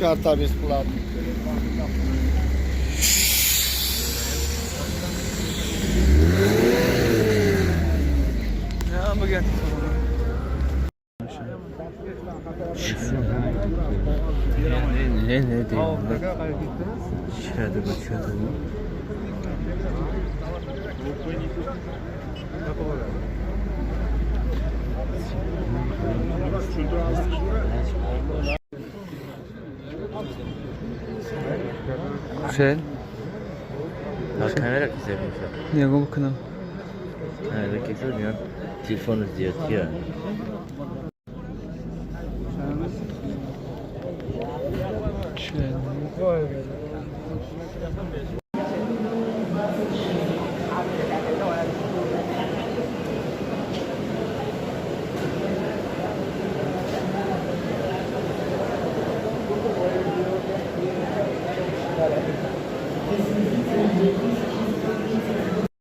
karta bесплатно. Ya bu gel. Ne diyeyim? Şurada bakıyordum. Güzel. Ha, kamera güzelmiş. Ne bu kanal? Ha, da güzel ya. Telefonu diyor ya. Şöyle.